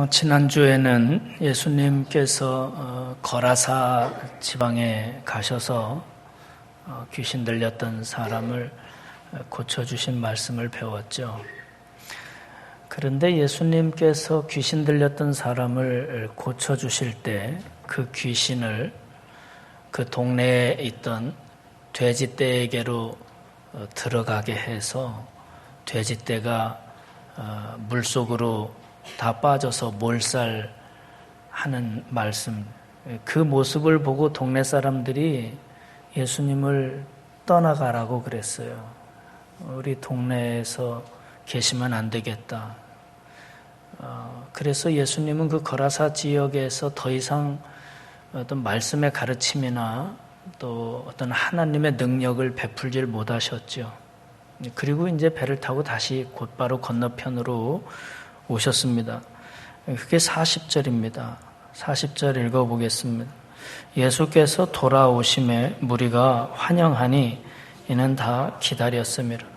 지난주에는 예수님께서 거라사 지방에 가셔서 귀신 들렸던 사람을 고쳐주신 말씀을 배웠죠. 그런데 예수님께서 귀신 들렸던 사람을 고쳐주실 때 그 귀신을 그 동네에 있던 돼지떼에게로 들어가게 해서 돼지떼가 물속으로 다 빠져서 몰살하는 말씀, 그 모습을 보고 동네 사람들이 예수님을 떠나가라고 그랬어요. 우리 동네에서 계시면 안 되겠다. 그래서 예수님은 그 거라사 지역에서 더 이상 어떤 말씀의 가르침이나 또 어떤 하나님의 능력을 베풀질 못하셨죠. 그리고 이제 배를 타고 다시 곧바로 건너편으로 오셨습니다. 그게 40절입니다. 40절 읽어보겠습니다. 예수께서 돌아오심에 무리가 환영하니 이는 다 기다렸음이라.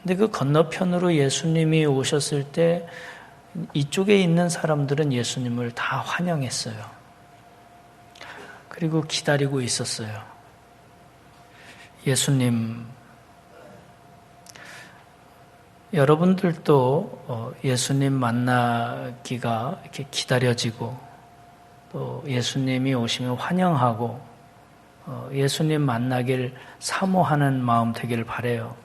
근데 그 건너편으로 예수님이 오셨을 때 이쪽에 있는 사람들은 예수님을 다 환영했어요. 그리고 기다리고 있었어요. 예수님, 여러분들도 예수님 만나기가 이렇게 기다려지고 또 예수님이 오시면 환영하고 예수님 만나길 사모하는 마음 되길 바라요.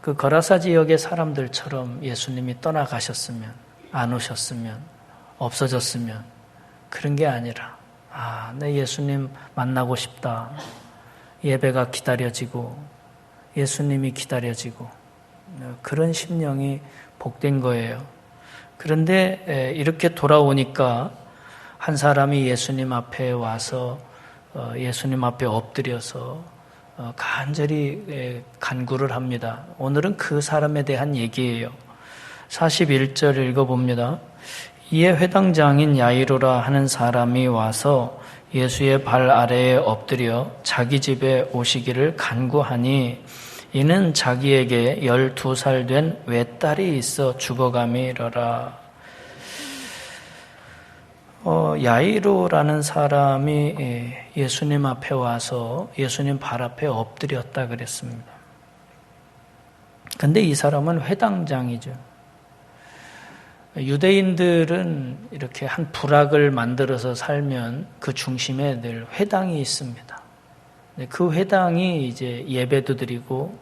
그 거라사 지역의 사람들처럼 예수님이 떠나가셨으면, 안 오셨으면, 없어졌으면 그런 게 아니라 내 예수님 만나고 싶다. 예배가 기다려지고 예수님이 기다려지고 그런 심령이 복된 거예요. 그런데 이렇게 돌아오니까 한 사람이 예수님 앞에 와서 예수님 앞에 엎드려서 간절히 간구를 합니다. 오늘은 그 사람에 대한 얘기예요. 41절 읽어봅니다. 이에 회당장인 야이로라 하는 사람이 와서 예수의 발 아래에 엎드려 자기 집에 오시기를 간구하니 이는 자기에게 12살 된 외딸이 있어 죽어감이러라. 야이로라는 사람이 예수님 앞에 와서 예수님 발 앞에 엎드렸다 그랬습니다. 근데 이 사람은 회당장이죠. 유대인들은 이렇게 한 부락을 만들어서 살면 그 중심에 늘 회당이 있습니다. 그 회당이 이제 예배도 드리고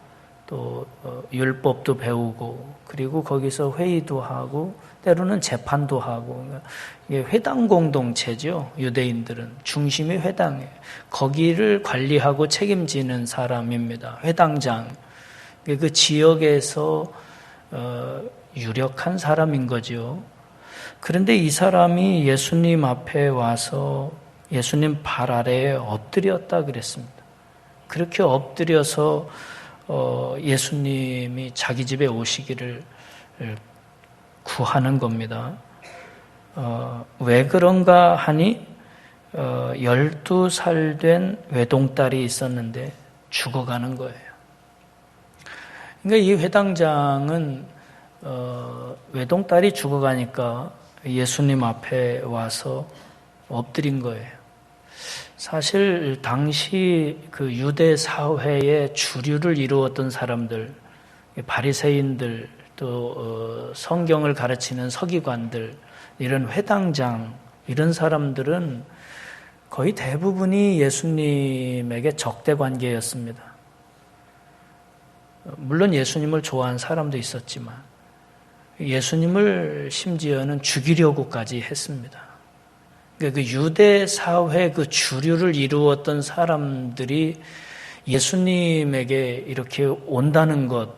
또 율법도 배우고 그리고 거기서 회의도 하고 때로는 재판도 하고 이게 회당 공동체죠. 유대인들은 중심이 회당이에요. 거기를 관리하고 책임지는 사람입니다. 회당장. 그 지역에서 유력한 사람인 거죠. 그런데 이 사람이 예수님 앞에 와서 예수님 발 아래에 엎드렸다 그랬습니다. 그렇게 엎드려서 예수님이 자기 집에 오시기를 구하는 겁니다. 왜 그런가 하니 12살 된 외동딸이 있었는데 죽어가는 거예요. 그러니까 이 회당장은 외동딸이 죽어가니까 예수님 앞에 와서 엎드린 거예요. 사실 당시 그 유대 사회의 주류를 이루었던 사람들, 바리새인들, 또 성경을 가르치는 서기관들, 이런 회당장, 이런 사람들은 거의 대부분이 예수님에게 적대 관계였습니다. 물론 예수님을 좋아하는 사람도 있었지만 예수님을 심지어는 죽이려고까지 했습니다. 그러니까 그 유대 사회 그 주류를 이루었던 사람들이 예수님에게 이렇게 온다는 것,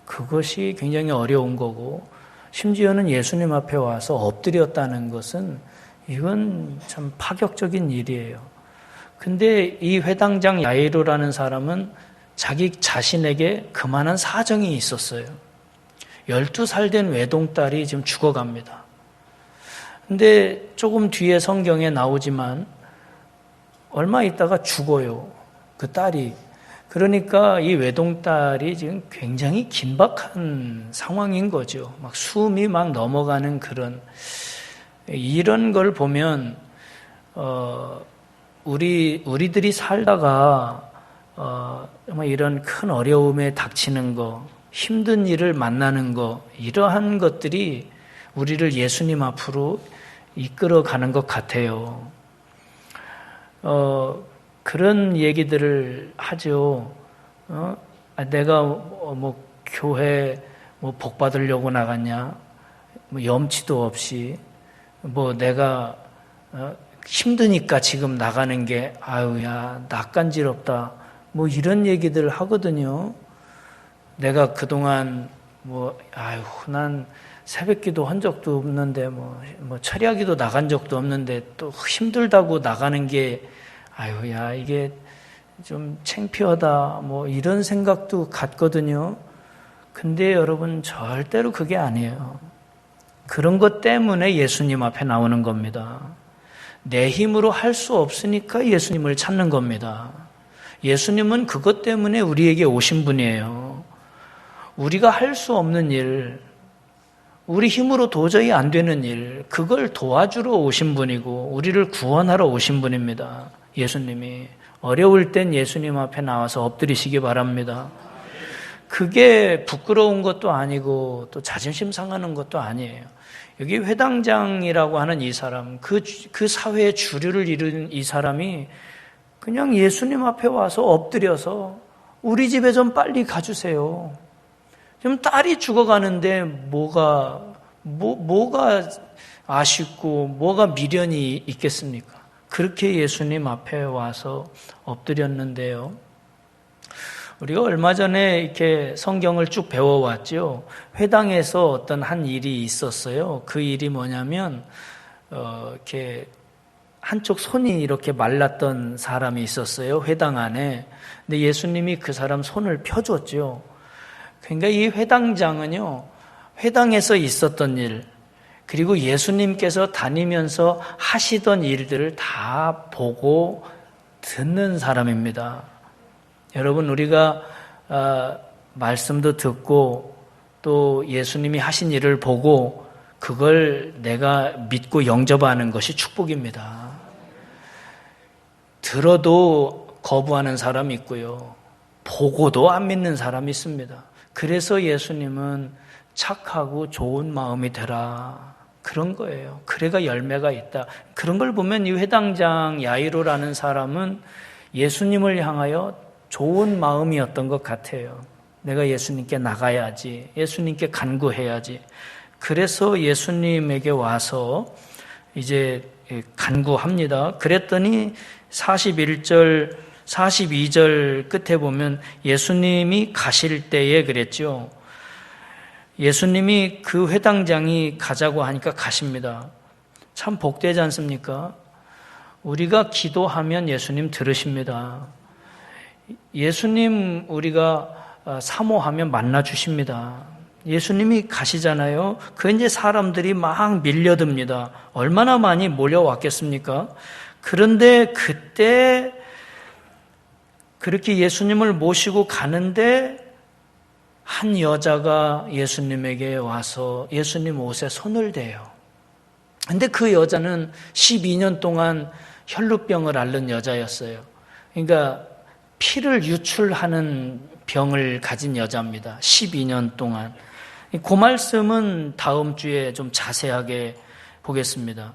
그것이 굉장히 어려운 거고, 심지어는 예수님 앞에 와서 엎드렸다는 것은 이건 참 파격적인 일이에요. 근데 이 회당장 야이로라는 사람은 자기 자신에게 그만한 사정이 있었어요. 12살 된 외동딸이 지금 죽어갑니다. 근데 조금 뒤에 성경에 나오지만 얼마 있다가 죽어요. 그 딸이. 그러니까 이 외동딸이 지금 굉장히 긴박한 상황인 거죠. 막 숨이 막 넘어가는 그런, 이런 걸 보면 우리들이 살다가 정말 이런 큰 어려움에 닥치는 거, 힘든 일을 만나는 거, 이러한 것들이 우리를 예수님 앞으로 이끌어가는 것 같아요. 그런 얘기들을 하죠. 내가 뭐 교회 뭐 복 받으려고 나갔냐? 뭐 염치도 없이 뭐 내가 힘드니까 지금 나가는 게 아유야 낯간지럽다. 뭐 이런 얘기들 하거든요. 내가 그동안 난 새벽기도 한 적도 없는데 뭐 철야기도 나간 적도 없는데 또 힘들다고 나가는 게 아유야 이게 좀 창피하다 뭐 이런 생각도 같거든요. 근데 여러분 절대로 그게 아니에요. 그런 것 때문에 예수님 앞에 나오는 겁니다. 내 힘으로 할 수 없으니까 예수님을 찾는 겁니다. 예수님은 그것 때문에 우리에게 오신 분이에요. 우리가 할 수 없는 일, 우리 힘으로 도저히 안 되는 일, 그걸 도와주러 오신 분이고 우리를 구원하러 오신 분입니다. 예수님이. 어려울 땐 예수님 앞에 나와서 엎드리시기 바랍니다. 그게 부끄러운 것도 아니고 또 자존심 상하는 것도 아니에요. 여기 회당장이라고 하는 이 사람, 그 사회의 주류를 이룬 이 사람이 그냥 예수님 앞에 와서 엎드려서 우리 집에 좀 빨리 가주세요. 지금 딸이 죽어가는데 뭐가 아쉽고 뭐가 미련이 있겠습니까? 그렇게 예수님 앞에 와서 엎드렸는데요. 우리가 얼마 전에 이렇게 성경을 쭉 배워왔죠. 회당에서 어떤 한 일이 있었어요. 그 일이 뭐냐면 이렇게 한쪽 손이 이렇게 말랐던 사람이 있었어요. 회당 안에. 근데 예수님이 그 사람 손을 펴줬죠. 그러니까 이 회당장은요, 회당에서 있었던 일, 그리고 예수님께서 다니면서 하시던 일들을 다 보고 듣는 사람입니다. 여러분, 우리가 말씀도 듣고 또 예수님이 하신 일을 보고 그걸 내가 믿고 영접하는 것이 축복입니다. 들어도 거부하는 사람이 있고요. 보고도 안 믿는 사람이 있습니다. 그래서 예수님은 착하고 좋은 마음이 되라. 그런 거예요. 그래가 열매가 있다. 그런 걸 보면 이 회당장 야이로라는 사람은 예수님을 향하여 좋은 마음이었던 것 같아요. 내가 예수님께 나가야지. 예수님께 간구해야지. 그래서 예수님에게 와서 이제 간구합니다. 그랬더니 41절, 42절 끝에 보면 예수님이 가실 때에 그랬죠. 예수님이 그 회당장이 가자고 하니까 가십니다. 참 복되지 않습니까? 우리가 기도하면 예수님 들으십니다. 예수님 우리가 사모하면 만나 주십니다. 예수님이 가시잖아요. 그 이제 사람들이 막 밀려듭니다. 얼마나 많이 몰려왔겠습니까? 그런데 그때 그렇게 예수님을 모시고 가는데 한 여자가 예수님에게 와서 예수님 옷에 손을 대요. 근데 그 여자는 12년 동안 혈루병을 앓는 여자였어요. 그러니까 피를 유출하는 병을 가진 여자입니다. 12년 동안. 그 말씀은 다음 주에 좀 자세하게 보겠습니다.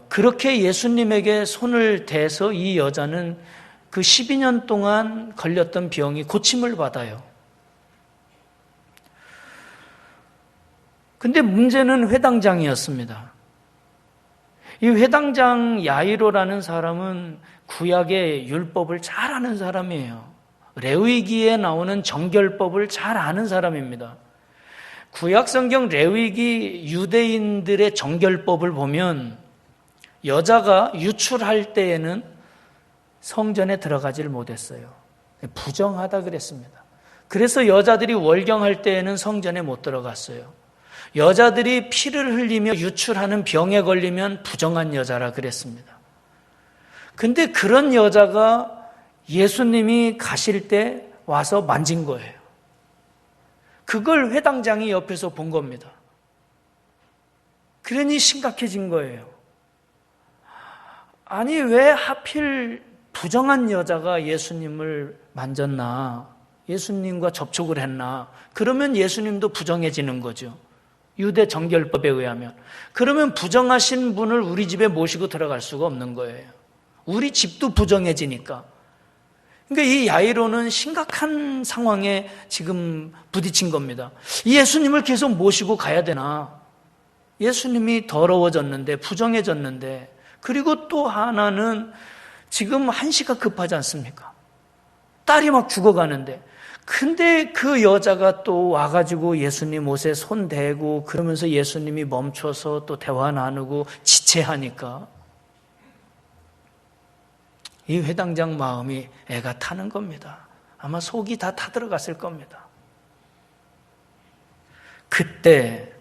그렇게 예수님에게 손을 대서 이 여자는 그 12년 동안 걸렸던 병이 고침을 받아요. 근데 문제는 회당장이었습니다. 이 회당장 야이로라는 사람은 구약의 율법을 잘 아는 사람이에요. 레위기에 나오는 정결법을 잘 아는 사람입니다. 구약 성경 레위기 유대인들의 정결법을 보면 여자가 유출할 때에는 성전에 들어가지를 못했어요. 부정하다 그랬습니다. 그래서 여자들이 월경할 때에는 성전에 못 들어갔어요. 여자들이 피를 흘리며 유출하는 병에 걸리면 부정한 여자라 그랬습니다. 근데 그런 여자가 예수님이 가실 때 와서 만진 거예요. 그걸 회당장이 옆에서 본 겁니다. 그러니 심각해진 거예요. 아니, 왜 하필 부정한 여자가 예수님을 만졌나? 예수님과 접촉을 했나? 그러면 예수님도 부정해지는 거죠. 유대 정결법에 의하면. 그러면 부정하신 분을 우리 집에 모시고 들어갈 수가 없는 거예요. 우리 집도 부정해지니까. 그러니까 이 야이로는 심각한 상황에 지금 부딪힌 겁니다. 예수님을 계속 모시고 가야 되나? 예수님이 더러워졌는데, 부정해졌는데, 그리고 또 하나는 지금 한시가 급하지 않습니까? 딸이 막 죽어가는데, 근데 그 여자가 또 와가지고 예수님 옷에 손 대고 그러면서 예수님이 멈춰서 또 대화 나누고 지체하니까 이 회당장 마음이 애가 타는 겁니다. 아마 속이 다 타들어갔을 겁니다. 그때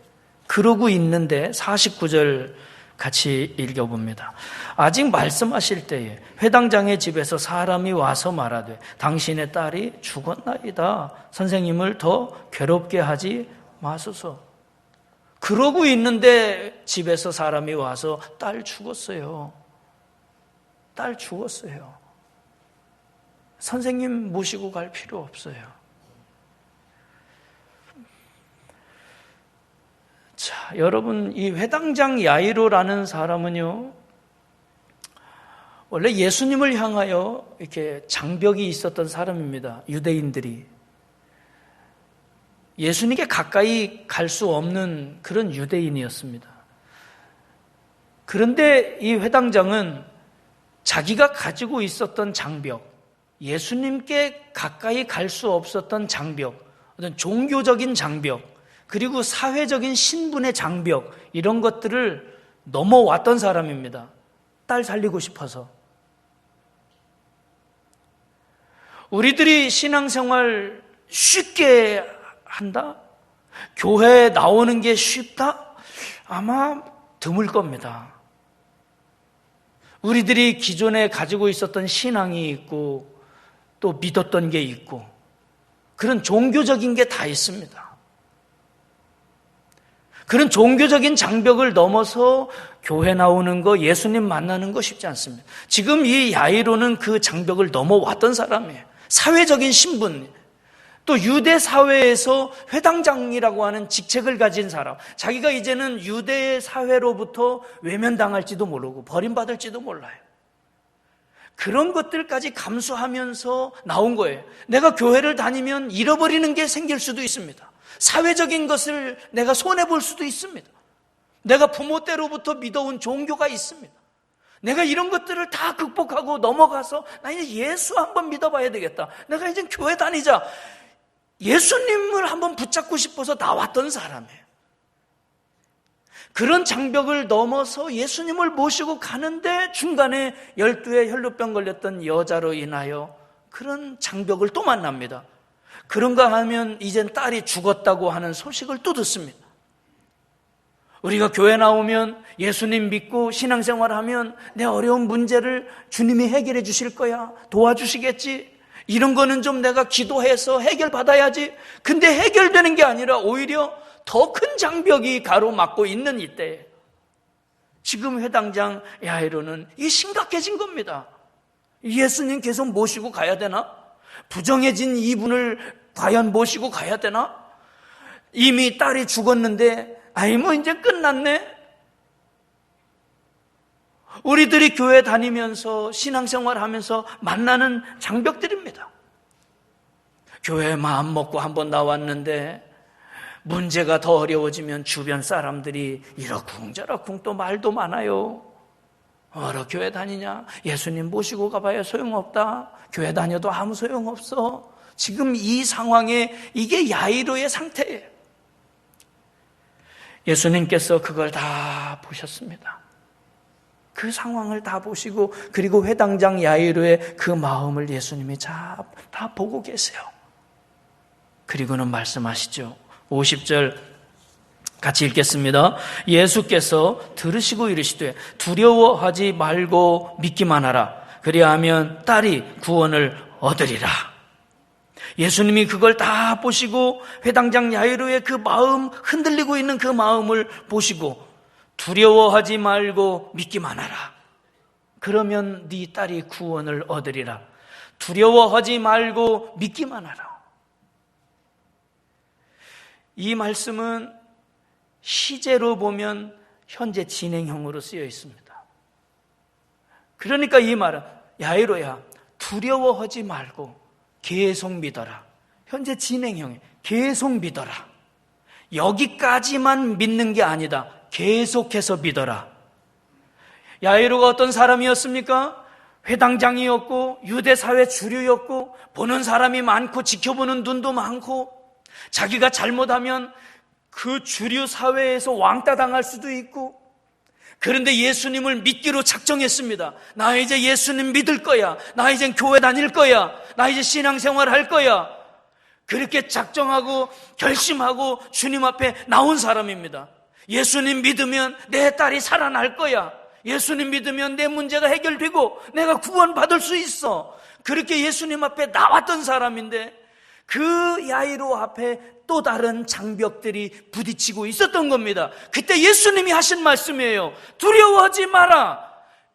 그러고 있는데 49절 같이 읽어봅니다. 아직 말씀하실 때에 회당장의 집에서 사람이 와서 말하되 당신의 딸이 죽었나이다. 선생님을 더 괴롭게 하지 마소서. 그러고 있는데 집에서 사람이 와서 딸 죽었어요. 딸 죽었어요. 선생님 모시고 갈 필요 없어요. 자, 여러분, 이 회당장 야이로라는 사람은요, 원래 예수님을 향하여 이렇게 장벽이 있었던 사람입니다. 유대인들이. 예수님께 가까이 갈 수 없는 그런 유대인이었습니다. 그런데 이 회당장은 자기가 가지고 있었던 장벽, 예수님께 가까이 갈 수 없었던 장벽, 어떤 종교적인 장벽, 그리고 사회적인 신분의 장벽, 이런 것들을 넘어왔던 사람입니다. 딸 살리고 싶어서. 우리들이 신앙생활 쉽게 한다? 교회에 나오는 게 쉽다? 아마 드물 겁니다. 우리들이 기존에 가지고 있었던 신앙이 있고 또 믿었던 게 있고 그런 종교적인 게 다 있습니다. 그런 종교적인 장벽을 넘어서 교회 나오는 거, 예수님 만나는 거 쉽지 않습니다. 지금 이 야이로는 그 장벽을 넘어왔던 사람이에요. 사회적인 신분, 또 유대 사회에서 회당장이라고 하는 직책을 가진 사람, 자기가 이제는 유대 사회로부터 외면당할지도 모르고 버림받을지도 몰라요. 그런 것들까지 감수하면서 나온 거예요. 내가 교회를 다니면 잃어버리는 게 생길 수도 있습니다. 사회적인 것을 내가 손해볼 수도 있습니다. 내가 부모 때로부터 믿어온 종교가 있습니다. 내가 이런 것들을 다 극복하고 넘어가서 나 이제 예수 한번 믿어봐야 되겠다. 내가 이제 교회 다니자. 예수님을 한번 붙잡고 싶어서 나왔던 사람이에요. 그런 장벽을 넘어서 예수님을 모시고 가는데 중간에 12에 혈루병 걸렸던 여자로 인하여 그런 장벽을 또 만납니다. 그런가 하면 이젠 딸이 죽었다고 하는 소식을 또 듣습니다. 우리가 교회 나오면 예수님 믿고 신앙생활하면 내 어려운 문제를 주님이 해결해 주실 거야. 도와주시겠지. 이런 거는 좀 내가 기도해서 해결받아야지. 근데 해결되는 게 아니라 오히려 더 큰 장벽이 가로막고 있는 이때에 지금 회당장 야이로는 이 심각해진 겁니다. 예수님 계속 모시고 가야 되나? 부정해진 이분을 과연 모시고 가야 되나? 이미 딸이 죽었는데 아이 뭐 이제 끝났네? 우리들이 교회 다니면서 신앙생활하면서 만나는 장벽들입니다. 교회 마음 먹고 한번 나왔는데 문제가 더 어려워지면 주변 사람들이 이러쿵저러쿵 또 말도 많아요. 교회 다니냐? 예수님 모시고 가봐야 소용없다. 교회 다녀도 아무 소용없어. 지금 이 상황에 이게 야이로의 상태예요. 예수님께서 그걸 다 보셨습니다. 그 상황을 다 보시고 그리고 회당장 야이로의 그 마음을 예수님이 다 보고 계세요. 그리고는 말씀하시죠. 50절 같이 읽겠습니다. 예수께서 들으시고 이르시되 두려워하지 말고 믿기만 하라. 그리하면 딸이 구원을 얻으리라. 예수님이 그걸 다 보시고 회당장 야이로의 그 마음, 흔들리고 있는 그 마음을 보시고 두려워하지 말고 믿기만 하라. 그러면 네 딸이 구원을 얻으리라. 두려워하지 말고 믿기만 하라. 이 말씀은 시제로 보면 현재 진행형으로 쓰여 있습니다. 그러니까 이 말은 야이로야, 두려워하지 말고 계속 믿어라. 현재 진행형에 계속 믿어라. 여기까지만 믿는 게 아니다. 계속해서 믿어라. 야이로가 어떤 사람이었습니까? 회당장이었고 유대사회 주류였고 보는 사람이 많고 지켜보는 눈도 많고 자기가 잘못하면 그 주류 사회에서 왕따 당할 수도 있고, 그런데 예수님을 믿기로 작정했습니다. 나 이제 예수님 믿을 거야. 나 이제 교회 다닐 거야. 나 이제 신앙생활 할 거야. 그렇게 작정하고 결심하고 주님 앞에 나온 사람입니다. 예수님 믿으면 내 딸이 살아날 거야. 예수님 믿으면 내 문제가 해결되고 내가 구원받을 수 있어. 그렇게 예수님 앞에 나왔던 사람인데 그 야이로 앞에 또 다른 장벽들이 부딪히고 있었던 겁니다. 그때 예수님이 하신 말씀이에요. 두려워하지 마라.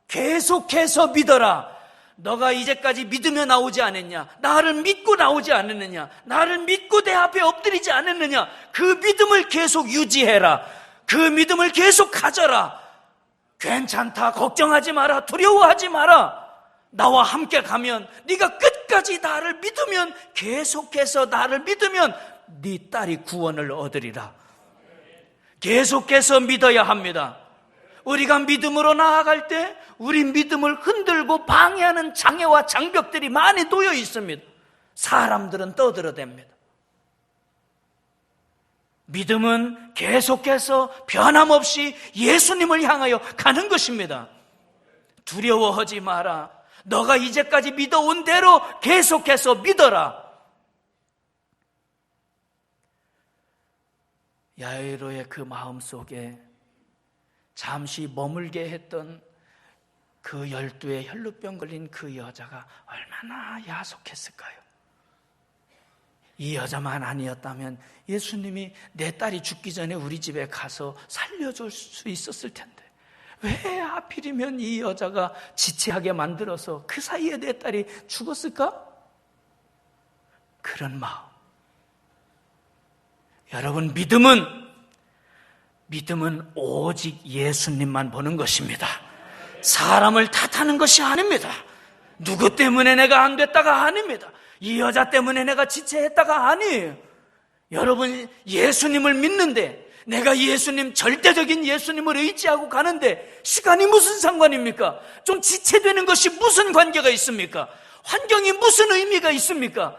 계속해서 믿어라. 너가 이제까지 믿으며 나오지 않았냐? 나를 믿고 나오지 않았느냐? 나를 믿고 내 앞에 엎드리지 않았느냐? 그 믿음을 계속 유지해라. 그 믿음을 계속 가져라. 괜찮다. 걱정하지 마라. 두려워하지 마라. 나와 함께 가면, 네가 끝까지 나를 믿으면, 계속해서 나를 믿으면 네 딸이 구원을 얻으리라. 계속해서 믿어야 합니다. 우리가 믿음으로 나아갈 때 우리 믿음을 흔들고 방해하는 장애와 장벽들이 많이 놓여 있습니다. 사람들은 떠들어댑니다. 믿음은 계속해서 변함없이 예수님을 향하여 가는 것입니다. 두려워하지 마라. 너가 이제까지 믿어온 대로 계속해서 믿어라. 야이로의 그 마음속에 잠시 머물게 했던 그 12의 혈루병 걸린 그 여자가 얼마나 야속했을까요? 이 여자만 아니었다면 예수님이 내 딸이 죽기 전에 우리 집에 가서 살려줄 수 있었을 텐데 왜 하필이면 이 여자가 지체하게 만들어서 그 사이에 내 딸이 죽었을까? 그런 마음. 여러분, 믿음은 오직 예수님만 보는 것입니다. 사람을 탓하는 것이 아닙니다. 누구 때문에 내가 안 됐다가 아닙니다. 이 여자 때문에 내가 지체했다가 아니에요. 여러분, 예수님을 믿는데, 내가 예수님, 절대적인 예수님을 의지하고 가는데 시간이 무슨 상관입니까? 좀 지체되는 것이 무슨 관계가 있습니까? 환경이 무슨 의미가 있습니까?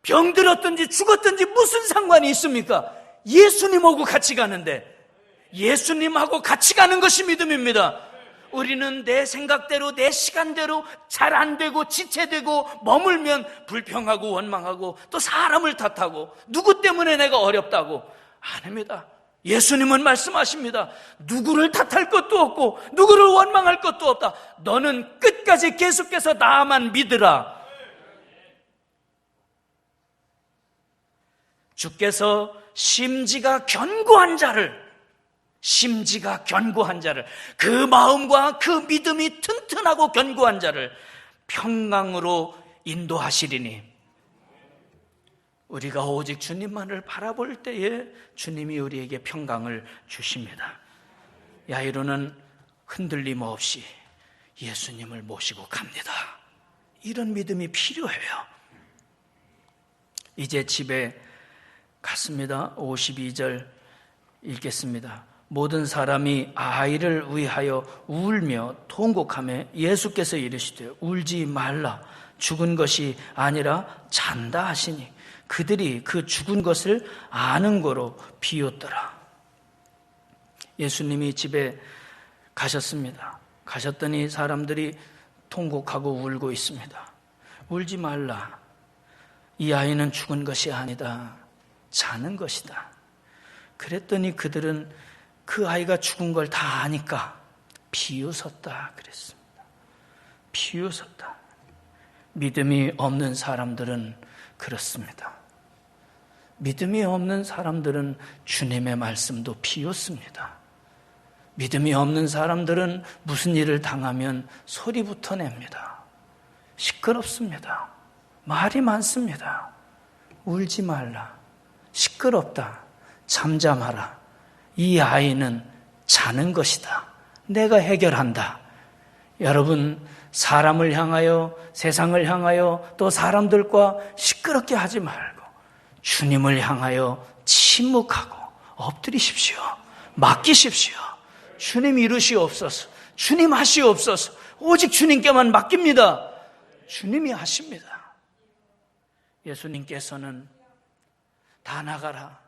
병들었든지 죽었든지 무슨 상관이 있습니까? 예수님하고 같이 가는데, 예수님하고 같이 가는 것이 믿음입니다. 우리는 내 생각대로 내 시간대로 잘 안 되고 지체되고 머물면 불평하고 원망하고 또 사람을 탓하고 누구 때문에 내가 어렵다고. 아닙니다. 예수님은 말씀하십니다. 누구를 탓할 것도 없고 누구를 원망할 것도 없다. 너는 끝까지 계속해서 나만 믿으라. 주께서 심지가 견고한 자를, 그 마음과 그 믿음이 튼튼하고 견고한 자를 평강으로 인도하시리니, 우리가 오직 주님만을 바라볼 때에 주님이 우리에게 평강을 주십니다. 야이로는 흔들림 없이 예수님을 모시고 갑니다. 이런 믿음이 필요해요. 이제 집에 갔습니다. 52절 읽겠습니다. 모든 사람이 아이를 위하여 울며 통곡하며 예수께서 이르시되 울지 말라. 죽은 것이 아니라 잔다 하시니 그들이 그 죽은 것을 아는 거로 비웃더라. 예수님이 집에 가셨습니다. 가셨더니 사람들이 통곡하고 울고 있습니다. 울지 말라. 이 아이는 죽은 것이 아니다. 자는 것이다. 그랬더니 그들은 그 아이가 죽은 걸 다 아니까 비웃었다 그랬습니다. 비웃었다. 믿음이 없는 사람들은 그렇습니다. 믿음이 없는 사람들은 주님의 말씀도 비웃습니다. 믿음이 없는 사람들은 무슨 일을 당하면 소리부터 냅니다. 시끄럽습니다. 말이 많습니다. 울지 말라. 시끄럽다. 잠잠하라. 이 아이는 자는 것이다. 내가 해결한다. 여러분, 사람을 향하여, 세상을 향하여, 또 사람들과 시끄럽게 하지 말고 주님을 향하여 침묵하고 엎드리십시오. 맡기십시오. 주님 이루시옵소서. 주님 하시옵소서. 오직 주님께만 맡깁니다. 주님이 하십니다. 예수님께서는 다 나가라.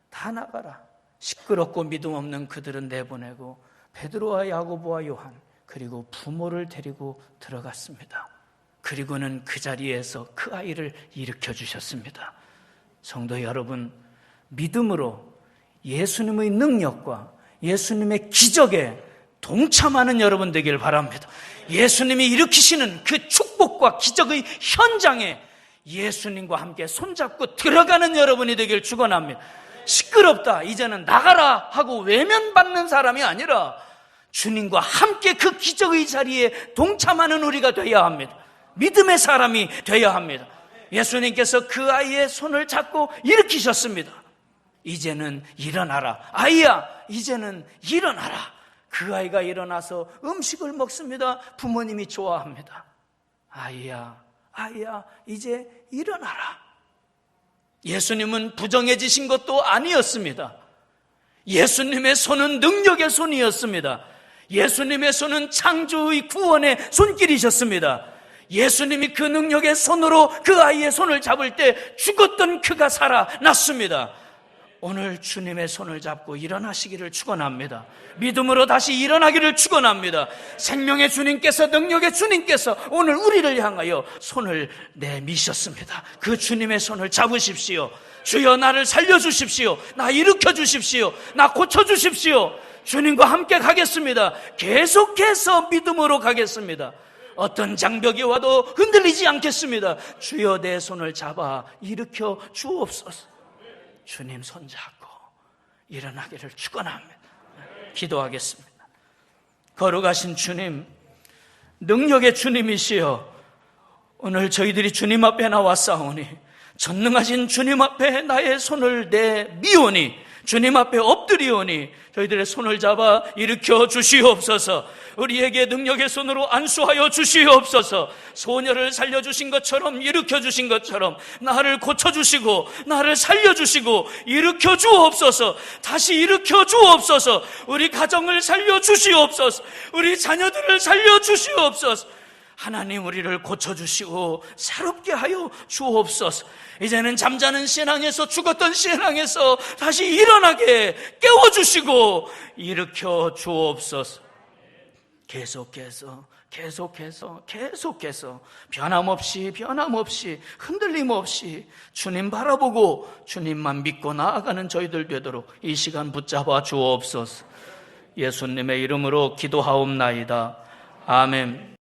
다 나가라. 시끄럽고 믿음 없는 그들은 내보내고 베드로와 야고보와 요한 그리고 부모를 데리고 들어갔습니다. 그리고는 그 자리에서 그 아이를 일으켜 주셨습니다. 성도 여러분, 믿음으로 예수님의 능력과 예수님의 기적에 동참하는 여러분 되길 바랍니다. 예수님이 일으키시는 그 축복과 기적의 현장에 예수님과 함께 손잡고 들어가는 여러분이 되길 축원합니다. 시끄럽다, 이제는 나가라 하고 외면받는 사람이 아니라 주님과 함께 그 기적의 자리에 동참하는 우리가 되어야 합니다. 믿음의 사람이 되어야 합니다. 예수님께서 그 아이의 손을 잡고 일으키셨습니다. 이제는 일어나라. 아이야, 이제는 일어나라. 그 아이가 일어나서 음식을 먹습니다. 부모님이 좋아합니다. 아이야, 아이야, 이제 일어나라. 예수님은 부정해지신 것도 아니었습니다. 예수님의 손은 능력의 손이었습니다. 예수님의 손은 창조의 구원의 손길이셨습니다. 예수님이 그 능력의 손으로 그 아이의 손을 잡을 때 죽었던 그가 살아났습니다. 오늘 주님의 손을 잡고 일어나시기를 축원합니다. 믿음으로 다시 일어나기를 축원합니다. 생명의 주님께서, 능력의 주님께서 오늘 우리를 향하여 손을 내미셨습니다. 그 주님의 손을 잡으십시오. 주여, 나를 살려주십시오. 나 일으켜주십시오. 나 고쳐주십시오. 주님과 함께 가겠습니다. 계속해서 믿음으로 가겠습니다. 어떤 장벽이 와도 흔들리지 않겠습니다. 주여, 내 손을 잡아 일으켜 주옵소서. 주님 손잡고 일어나기를 축원합니다. 기도하겠습니다. 거룩하신 주님, 능력의 주님이시여, 오늘 저희들이 주님 앞에 나왔사오니 전능하신 주님 앞에 나의 손을 내미오니 주님 앞에 엎드리오니 저희들의 손을 잡아 일으켜 주시옵소서. 우리에게 능력의 손으로 안수하여 주시옵소서. 소녀를 살려주신 것처럼, 일으켜 주신 것처럼 나를 고쳐주시고 나를 살려주시고 일으켜 주옵소서. 다시 일으켜 주옵소서. 우리 가정을 살려주시옵소서. 우리 자녀들을 살려주시옵소서. 하나님, 우리를 고쳐주시고 새롭게 하여 주옵소서. 이제는 잠자는 신앙에서, 죽었던 신앙에서 다시 일어나게 깨워주시고 일으켜 주옵소서. 계속해서 변함없이 흔들림 없이 주님 바라보고 주님만 믿고 나아가는 저희들 되도록 이 시간 붙잡아 주옵소서. 예수님의 이름으로 기도하옵나이다. 아멘.